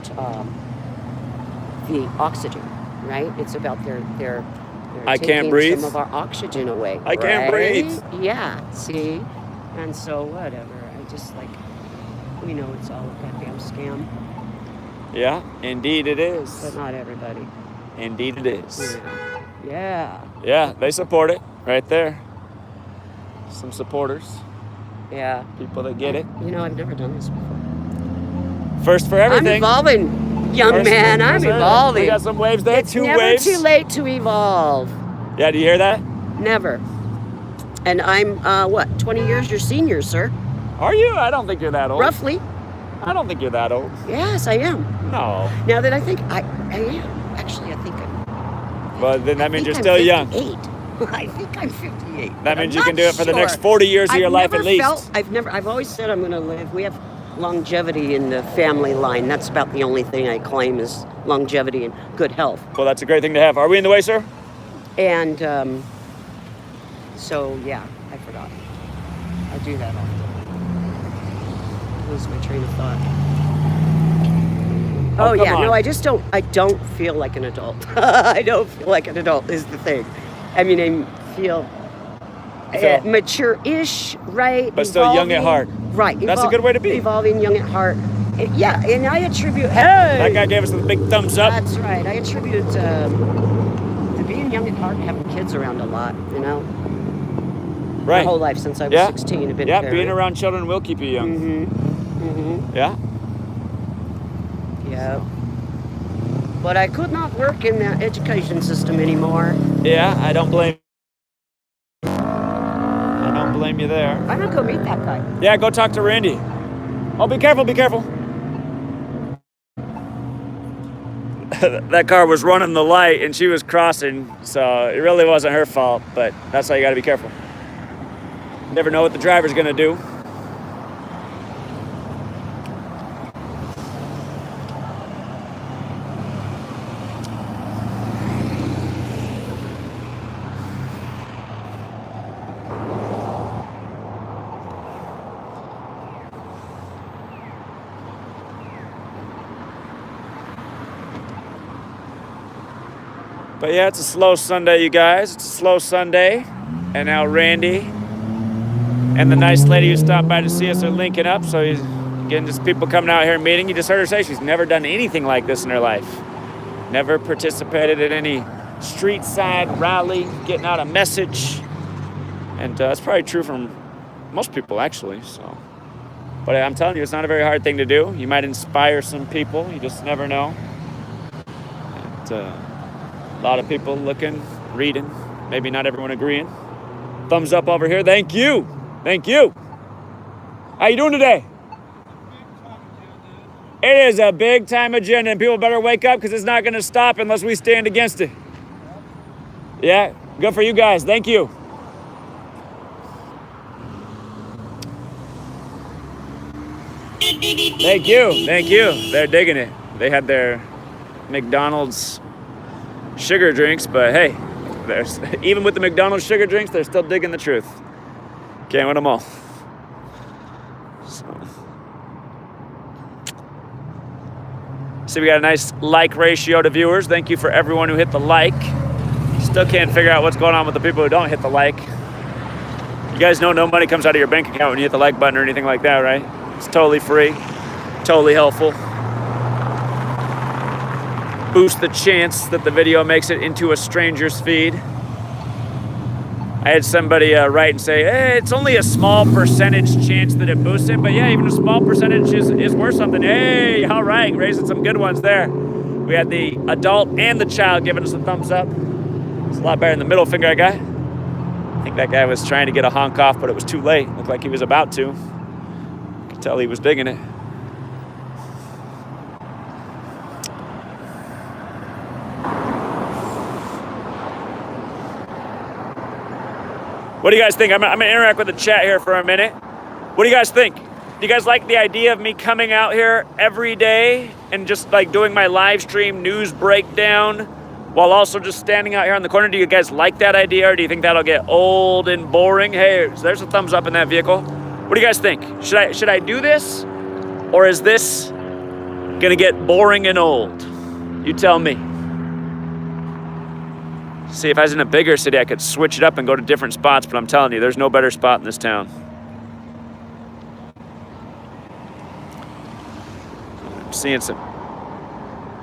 [SPEAKER 3] the oxygen, right? It's about they're
[SPEAKER 1] I can't
[SPEAKER 3] taking
[SPEAKER 1] breathe.
[SPEAKER 3] some of our oxygen away.
[SPEAKER 1] I can't
[SPEAKER 3] right?
[SPEAKER 1] breathe.
[SPEAKER 3] Yeah, see? And so, whatever. I just we know it's all a goddamn scam,
[SPEAKER 1] Yeah, indeed it
[SPEAKER 3] but
[SPEAKER 1] is.
[SPEAKER 3] not everybody.
[SPEAKER 1] Indeed it is.
[SPEAKER 3] Yeah.
[SPEAKER 1] Yeah, they support it right there. Some supporters,
[SPEAKER 3] Yeah.
[SPEAKER 1] people that get it.
[SPEAKER 3] I've never done this before.
[SPEAKER 1] First for
[SPEAKER 3] I'm
[SPEAKER 1] everything.
[SPEAKER 3] evolving, young
[SPEAKER 1] First-
[SPEAKER 3] man. I'm
[SPEAKER 1] first for everything.
[SPEAKER 3] evolving.
[SPEAKER 1] We got some waves there,
[SPEAKER 3] It's
[SPEAKER 1] two
[SPEAKER 3] never
[SPEAKER 1] waves.
[SPEAKER 3] too late to evolve.
[SPEAKER 1] Yeah, do you hear that?
[SPEAKER 3] Never. And I'm 20 years your senior, sir.
[SPEAKER 1] Are you? I don't think you're that old.
[SPEAKER 3] Roughly.
[SPEAKER 1] I don't think you're that old.
[SPEAKER 3] Yes, I am.
[SPEAKER 1] No.
[SPEAKER 3] Now that I think I am. Actually, I think I'm.
[SPEAKER 1] But then that means you're
[SPEAKER 3] I'm
[SPEAKER 1] still young.
[SPEAKER 3] 58. I think I'm 58.
[SPEAKER 1] That means you can do it for the next 40 years of your life at least.
[SPEAKER 3] I've always said I'm going to live. We have longevity in the family line. That's about the only thing I claim is longevity and good health.
[SPEAKER 1] Well, that's a great thing to have. Are we in the way, sir?
[SPEAKER 3] And so, yeah, I forgot. I do that often. Lose my train of thought. Oh yeah,
[SPEAKER 1] on.
[SPEAKER 3] no, I don't feel like an adult. I don't feel like an adult is the thing. I mean, I feel mature-ish, right?
[SPEAKER 1] But still young at heart.
[SPEAKER 3] Right.
[SPEAKER 1] That's a good way to be.
[SPEAKER 3] Evolving young at heart. Yeah, and I attribute...
[SPEAKER 1] That guy gave us a big thumbs up.
[SPEAKER 3] That's right. I attribute to being young at heart and having kids around a lot, you know?
[SPEAKER 1] Right.
[SPEAKER 3] My whole life since I was 16. I've been a parent.
[SPEAKER 1] Being around children will keep you young.
[SPEAKER 3] Mm-hmm.
[SPEAKER 1] Yeah?
[SPEAKER 3] Yeah. But I could not work in the education system anymore.
[SPEAKER 1] Yeah, I don't blame you. I don't blame you there.
[SPEAKER 3] I'm gonna go meet that guy.
[SPEAKER 1] Yeah, go talk to Randy. Oh, be careful, be careful. That car was running the light and she was crossing, so it really wasn't her fault, but that's why you gotta be careful. Never know what the driver's gonna do. But yeah, it's a slow Sunday, you guys. It's a slow Sunday. And now Randy and the nice lady who stopped by to see us are linking up. So he's getting just people coming out here meeting. You just heard her say she's never done anything like this in her life. Never participated in any street side rally, getting out a message. And that's probably true from most people, actually. So, but I'm telling you, it's not a very hard thing to do. You might inspire some people. You just never know. And, a lot of people looking, reading, maybe not everyone agreeing. Thumbs up over here. Thank you. Thank you. How you doing today? It is a big time agenda and people better wake up because it's not going to stop unless we stand against it. Yeah, good for you guys. Thank you. Thank you. Thank you. They're digging it. They had their McDonald's sugar drinks, but hey, there's even with the McDonald's sugar drinks, they're still digging the truth. Can't win them all. So we got a nice like ratio to viewers. Thank you for everyone who hit the like. Still can't figure out what's going on with the people who don't hit the like. You guys know no money comes out of your bank account when you hit the like button or anything like that, right? It's totally free, totally helpful. Boost the chance that the video makes it into a stranger's feed. I had somebody write and say, hey, it's only a small percentage chance that it boosts it, but yeah, even a small percentage is worth something. Hey, all right, raising some good ones there. We had the adult and the child giving us a thumbs up. It's a lot better than the middle finger I got. I think that guy was trying to get a honk off, but it was too late. Looked like he was about to. Could tell he was digging it. What do you guys think? I'm gonna interact with the chat here for a minute. What do you guys think? Do you guys like the idea of me coming out here every day and just like doing my live stream news breakdown while also just standing out here on the corner? Do you guys like that idea, or do you think that'll get old and boring? Hey, there's a thumbs up in that vehicle. What do you guys think? Should I do this, or is this gonna get boring and old? You tell me. See, if I was in a bigger city, I could switch it up and go to different spots, but I'm telling you, there's no better spot in this town. I'm seeing some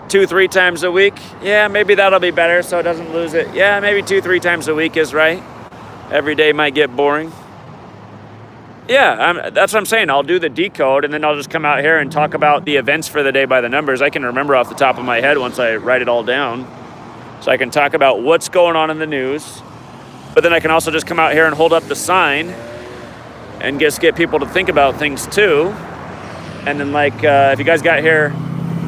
[SPEAKER 1] 2-3 times a week. Yeah, maybe that'll be better so it doesn't lose it. Yeah, maybe 2-3 times a week is right. Every day might get boring. Yeah, that's what I'm saying. I'll do the decode, and then I'll just come out here and talk about the events for the day by the numbers. I can remember off the top of my head once I write it all down. So I can talk about what's going on in the news, but then I can also just come out here and hold up the sign and just get people to think about things too. And then like, if you guys got here,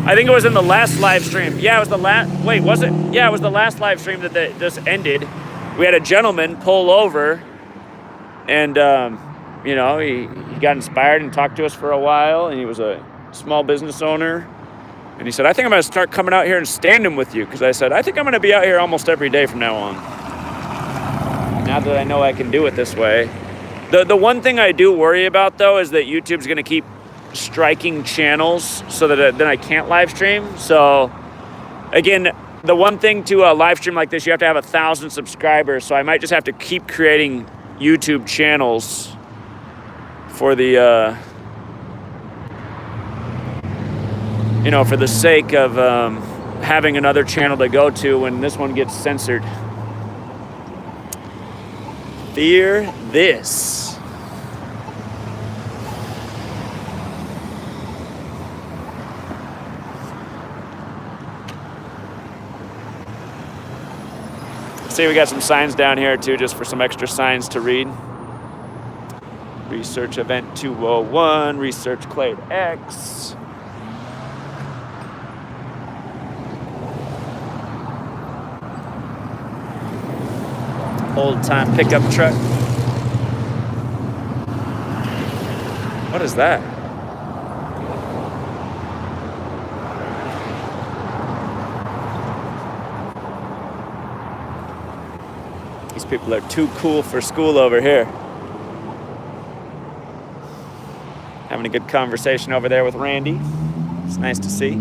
[SPEAKER 1] I think it was in the last live stream. Yeah, it was the last, wait, was it? Yeah, it was the last live stream that just ended. We had a gentleman pull over and, you know, he got inspired and talked to us for a while, and he was a small business owner. And he said, I think I'm going to start coming out here and standing with you, because I said, I think I'm going to be out here almost every day from now on. Now that I know I can do it this way. The one thing I do worry about, though, is that YouTube's going to keep striking channels so that then I can't live stream. So, again, the one thing to a live stream like this, you have to have 1,000 subscribers. So I might just have to keep creating YouTube channels for the, you know, for the sake of having another channel to go to when this one gets censored. Fear this. See, we got some signs down here too, just for some extra signs to read. Research event 201, research clade X. Old time pickup truck. What is that? These people are too cool for school over here. Having a good conversation over there with Randy. It's nice to see.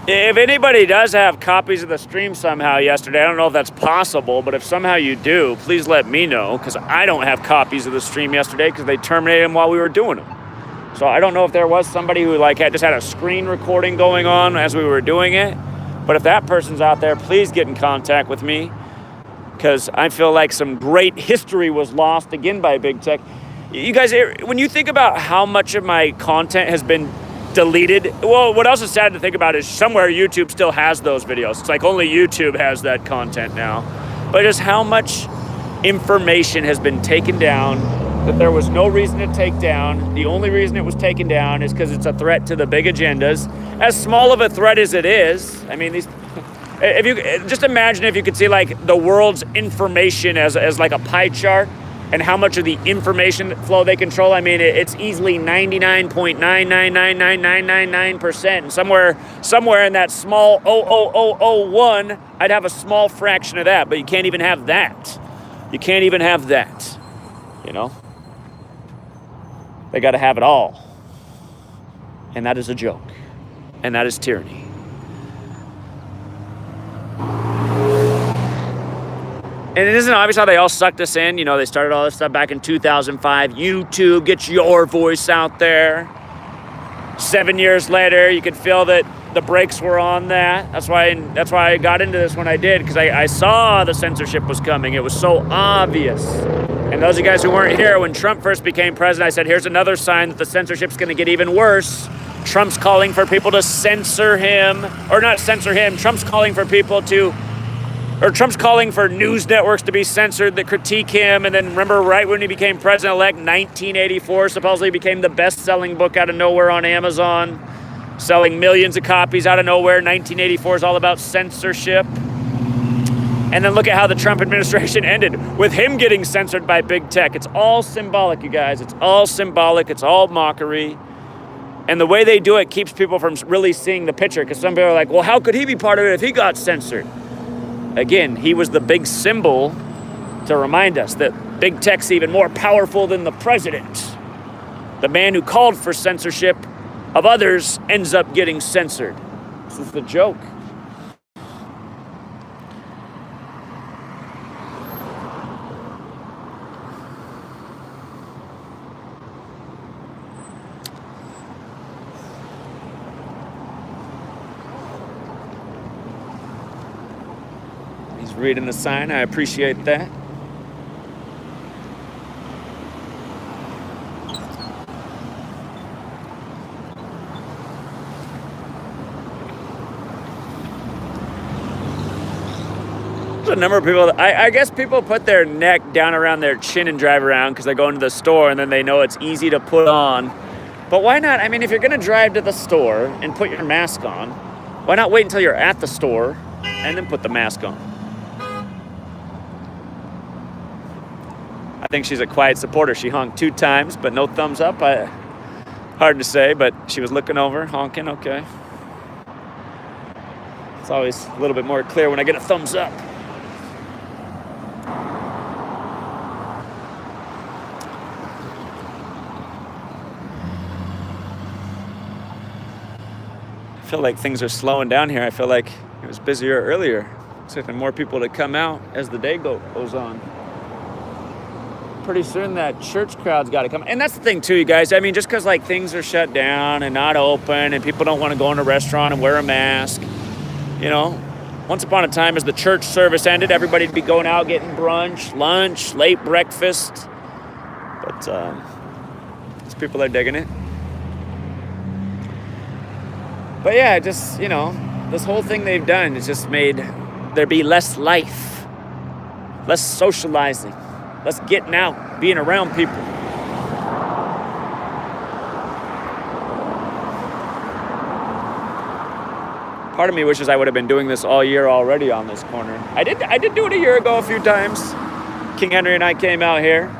[SPEAKER 1] If anybody does have copies of the stream somehow yesterday, I don't know if that's possible, but if somehow you do, please let me know, because I don't have copies of the stream yesterday because they terminated them while we were doing them. So I don't know if there was somebody who like just had a screen recording going on as we were doing it, but if that person's out there, please get in contact with me, because I feel like some great history was lost again by big tech. You guys, when you think about how much of my content has been deleted. Well, what else is sad to think about is somewhere YouTube still has those videos. It's like only YouTube has that content now. But just how much information has been taken down that there was no reason to take down. The only reason it was taken down is because it's a threat to the big agendas. As small of a threat as it is, I mean, if you just imagine if you could see like the world's information as like a pie chart, and how much of the information flow they control. I mean, it's easily 99.9999999%. And somewhere in that small 0.0001, I'd have a small fraction of that, but you can't even have that. You can't even have that, you know? They gotta have it all. And that is a joke. And that is tyranny. And it isn't obvious how they all sucked us in. You know, they started all this stuff back in 2005. YouTube, get your voice out there. 7 years later, you could feel that the brakes were on that. That's why I got into this when I did, because I saw the censorship was coming. It was so obvious. And those of you guys who weren't here, when Trump first became president, I said, here's another sign that the censorship's going to get even worse. Trump's calling for people to censor him. Or not censor him. Trump's calling for news networks to be censored that critique him. And then remember, right when he became president-elect, 1984 supposedly became the best-selling book out of nowhere on Amazon, selling millions of copies out of nowhere. 1984 is all about censorship. And then look at how the Trump administration ended, with him getting censored by big tech. It's all symbolic, you guys. It's all symbolic. It's all mockery. And the way they do it keeps people from really seeing the picture, because some people are like, well, how could he be part of it if he got censored? Again, he was the big symbol to remind us that big tech's even more powerful than the president. The man who called for censorship of others ends up getting censored. This is the joke. Just reading the sign. I appreciate that. A number of people, I guess people put their neck down around their chin and drive around because they're going to the store and then they know it's easy to put on. But why not? I mean, if you're going to drive to the store and put your mask on, why not wait until you're at the store and then put the mask on? I think she's a quiet supporter. She honked 2 times, but no thumbs up. Hard to say, but she was looking over, honking, okay. It's always a little bit more clear when I get a thumbs up. I feel like things are slowing down here. I feel like it was busier earlier. Expecting more people to come out as the day goes on. Pretty soon that church crowd's got to come. And that's the thing too, you guys. I mean, just because like things are shut down and not open and people don't want to go in a restaurant and wear a mask, you know, once upon a time as the church service ended, everybody'd be going out getting brunch, lunch, late breakfast. But these people are digging it. But yeah, just, you know, this whole thing they've done has just made there be less life, less socializing, less getting out, being around people. Part of me wishes I would have been doing this all year already on this corner. I did do it a year ago a few times. King Henry and I came out here.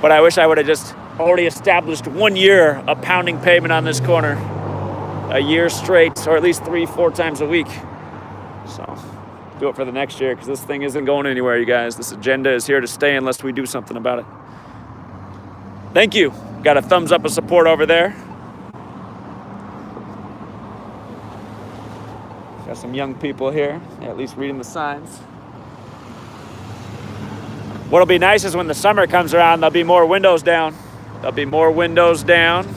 [SPEAKER 1] But I wish I would have just already established 1 year of pounding pavement on this corner. A year straight, or at least 3-4 times a week. So, do it for the next year, because this thing isn't going anywhere, you guys. This agenda is here to stay unless we do something about it. Thank you. Got a thumbs up of support over there. Got some young people here, at least reading the signs. What'll be nice is when the summer comes around, there'll be more windows down. There'll be more windows down.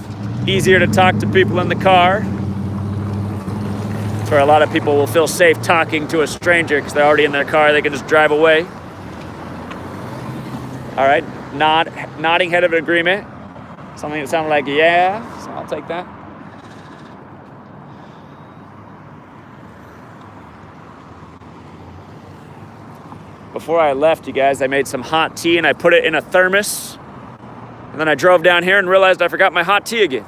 [SPEAKER 1] Easier to talk to people in the car. That's where a lot of people will feel safe talking to a stranger because they're already in their car. They can just drive away. All right, nodding head of agreement. Something that sounded like yeah, so I'll take that. Before I left, you guys, I made some hot tea and I put it in a thermos. And then I drove down here and realized I forgot my hot tea again.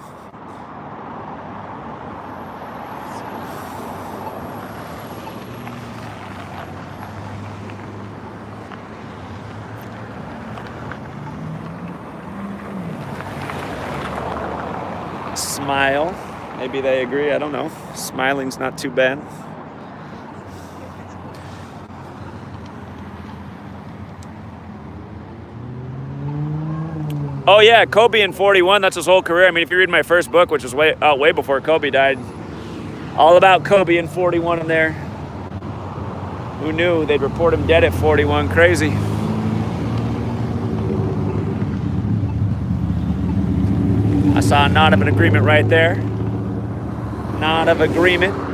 [SPEAKER 1] Smile. Maybe they agree. I don't know. Smiling's not too bad. Oh yeah, Kobe in 41, that's his whole career. I mean, if you read my first book, which was way before Kobe died, all about Kobe in 41 in there. Who knew they'd report him dead at 41? Crazy. I saw a nod of an agreement right there. Nod of agreement.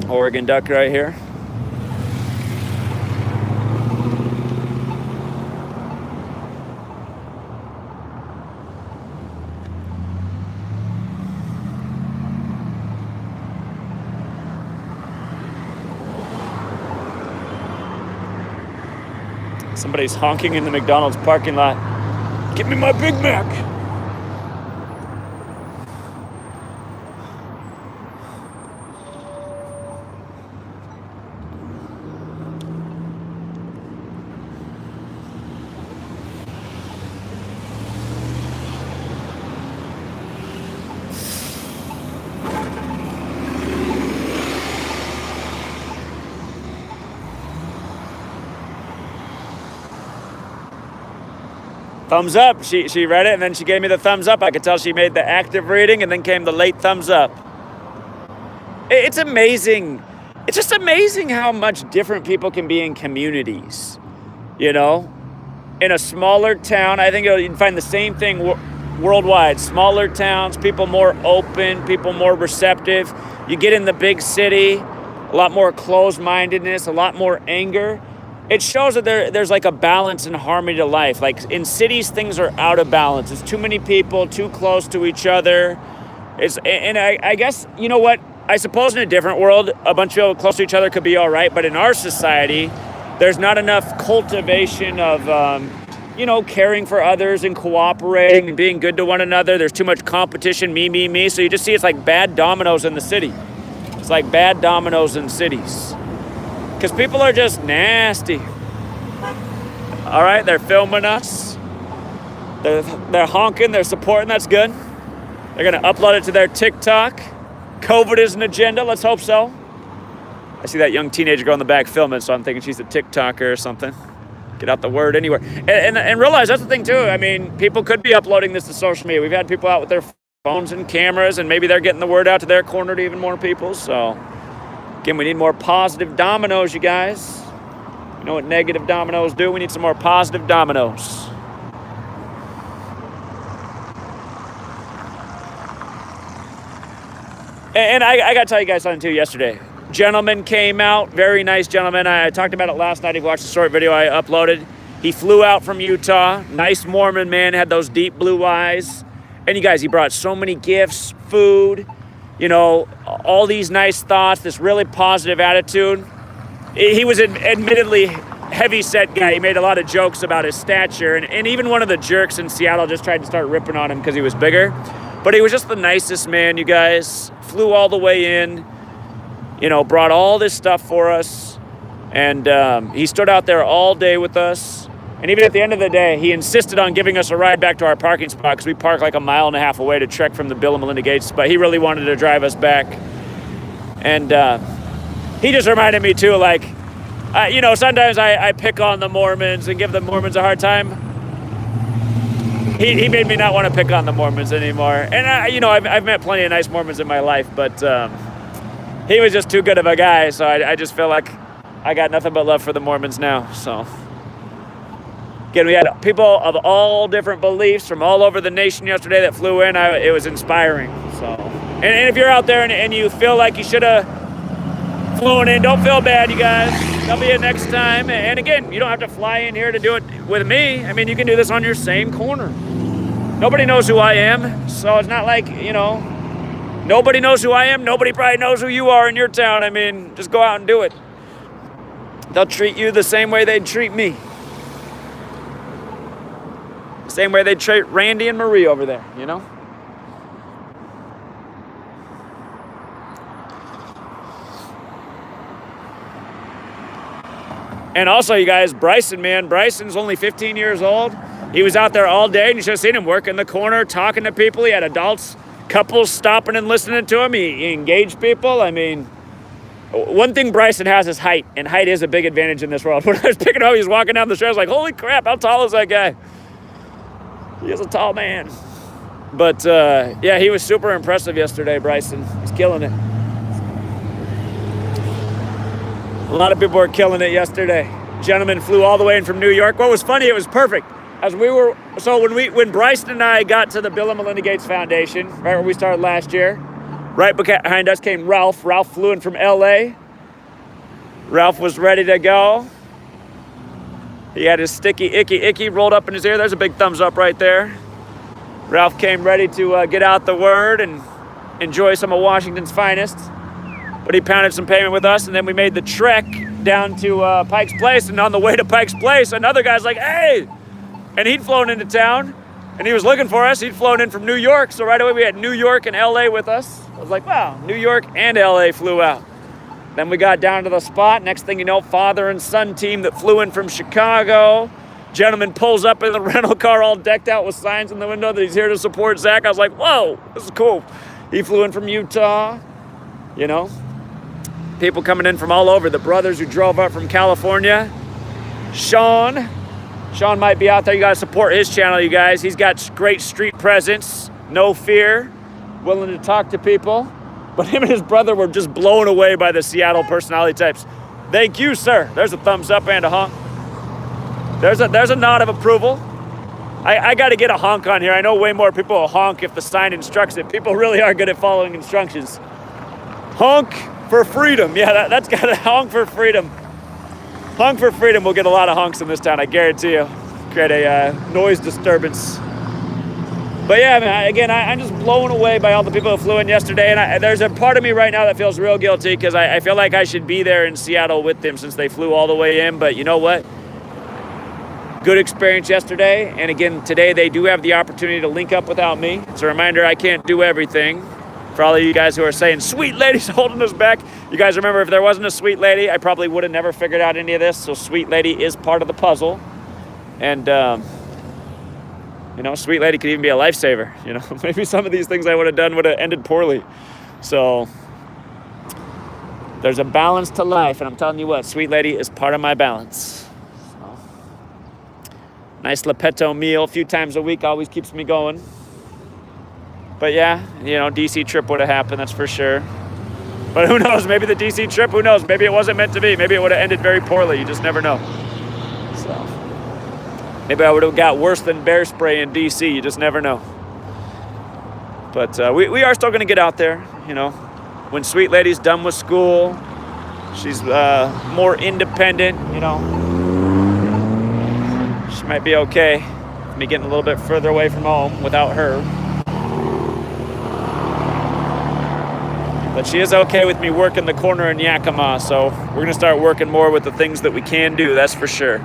[SPEAKER 1] Oregon duck right here. Somebody's honking in the McDonald's parking lot. Give me my Big Mac. Thumbs up. She read it and then she gave me the thumbs up. I could tell she made the active reading and then came the late thumbs up. It's amazing. It's just amazing how much different people can be in communities. You know, in a smaller town, I think you'd find the same thing worldwide. Smaller towns, people more open, people more receptive. You get in the big city, a lot more closed-mindedness, a lot more anger. It shows that there's like a balance and harmony to life. Like in cities, things are out of balance. It's too many people, too close to each other. I guess, you know what? I suppose in a different world, a bunch of people close to each other could be all right. But in our society, there's not enough cultivation of, caring for others and cooperating and being good to one another. There's too much competition, me. So you just see it's like bad dominoes in the city. It's like bad dominoes in cities. Because people are just nasty. All right, they're filming us. They're honking, they're supporting, that's good. They're going to upload it to their TikTok. COVID is an agenda, let's hope so. I see that young teenager girl in the back filming, so I'm thinking she's a TikToker or something. Get out the word anywhere. And realize that's the thing too. I mean, people could be uploading this to social media. We've had people out with their phones and cameras, and maybe they're getting the word out to their corner to even more people, so... Again, we need more positive dominoes, you guys. You know what negative dominoes do? We need some more positive dominoes. And I got to tell you guys something, too, yesterday. Gentleman came out, very nice gentleman. I talked about it last night. If you watched the short video I uploaded. He flew out from Utah. Nice Mormon man, had those deep blue eyes. And you guys, he brought so many gifts, food, all these nice thoughts, this really positive attitude. He was admittedly heavy-set guy. He made a lot of jokes about his stature, and even one of the jerks in Seattle just tried to start ripping on him because he was bigger. But he was just the nicest man, you guys. Flew all the way in, brought all this stuff for us. And he stood out there all day with us. And even at the end of the day, he insisted on giving us a ride back to our parking spot because we parked like a mile and a half away to trek from the Bill and Melinda Gates. But he really wanted to drive us back. And he just reminded me, too, like, sometimes I pick on the Mormons and give the Mormons a hard time. He made me not want to pick on the Mormons anymore. And, I've met plenty of nice Mormons in my life, but he was just too good of a guy. So I just feel like I got nothing but love for the Mormons now, so... Again, we had people of all different beliefs from all over the nation yesterday that flew in. It was inspiring. So, and if you're out there and you feel like you should have flown in, don't feel bad, you guys. There'll be a next time. And again, you don't have to fly in here to do it with me. I mean, you can do this on your same corner. Nobody knows who I am, so it's not like, nobody knows who I am. Nobody probably knows who you are in your town. I mean, just go out and do it. They'll treat you the same way they'd treat me. Same way they treat Randy and Marie over there, And also, you guys, Bryson's only 15 years old. He was out there all day, and you should have seen him working the corner, talking to people. He had adults, couples stopping and listening to him. He engaged people. I mean, one thing Bryson has is height, and height is a big advantage in this world. When I was picking him up, he was walking down the stairs like, holy crap, how tall is that guy? He is a tall man. But, he was super impressive yesterday, Bryson. He's killing it. A lot of people were killing it yesterday. Gentleman flew all the way in from New York. What was funny, it was perfect. When Bryson and I got to the Bill and Melinda Gates Foundation, right where we started last year, right behind us came Ralph. Ralph flew in from LA. Ralph was ready to go. He had his sticky, icky rolled up in his ear. There's a big thumbs up right there. Ralph came ready to get out the word and enjoy some of Washington's finest. But he pounded some pavement with us, and then we made the trek down to Pike's Place. And on the way to Pike's Place, another guy's like, hey! And he'd flown into town, and he was looking for us. He'd flown in from New York, so right away we had New York and LA with us. I was like, wow, New York and LA flew out. Then we got down to the spot. Next thing you know, father and son team that flew in from Chicago. Gentleman pulls up in the rental car all decked out with signs in the window that he's here to support Zach. I was like, whoa, this is cool. He flew in from Utah, People coming in from all over. The brothers who drove up from California. Sean might be out there. You got to support his channel, you guys. He's got great street presence, no fear, willing to talk to people. But him and his brother were just blown away by the Seattle personality types. Thank you, sir. There's a thumbs up and a honk. There's a nod of approval. I got to get a honk on here. I know way more people will honk if the sign instructs it. People really are good at following instructions. Honk for freedom. Yeah, that's got a honk for freedom. Honk for freedom. We'll get a lot of honks in this town, I guarantee you. Create a noise disturbance. But yeah, man, again, I'm just blown away by all the people who flew in yesterday. And there's a part of me right now that feels real guilty because I feel like I should be there in Seattle with them since they flew all the way in. But you know what? Good experience yesterday. And again, today they do have the opportunity to link up without me. It's a reminder I can't do everything. For all of you guys who are saying, sweet lady's holding us back. You guys remember, if there wasn't a sweet lady, I probably would have never figured out any of this. So sweet lady is part of the puzzle. And, you know, sweet lady could even be a lifesaver. You know, maybe some of these things I would have done would have ended poorly. So there's a balance to life. And I'm telling you what, sweet lady is part of my balance. So, nice Lepetto meal a few times a week always keeps me going. But yeah, you know, DC trip would have happened, that's for sure. But who knows, maybe the DC trip, who knows? Maybe it wasn't meant to be. Maybe it would have ended very poorly. You just never know. So maybe I would have got worse than bear spray in DC. You just never know. But we are still going to get out there, you know. When Sweet Lady's done with school, she's more independent, you know. She might be okay. Me getting a little bit further away from home without her. But she is okay with me working the corner in Yakima, so we're going to start working more with the things that we can do, that's for sure.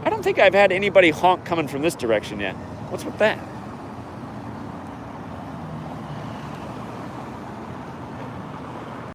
[SPEAKER 1] I don't think I've had anybody honk coming from this direction yet. What's with that?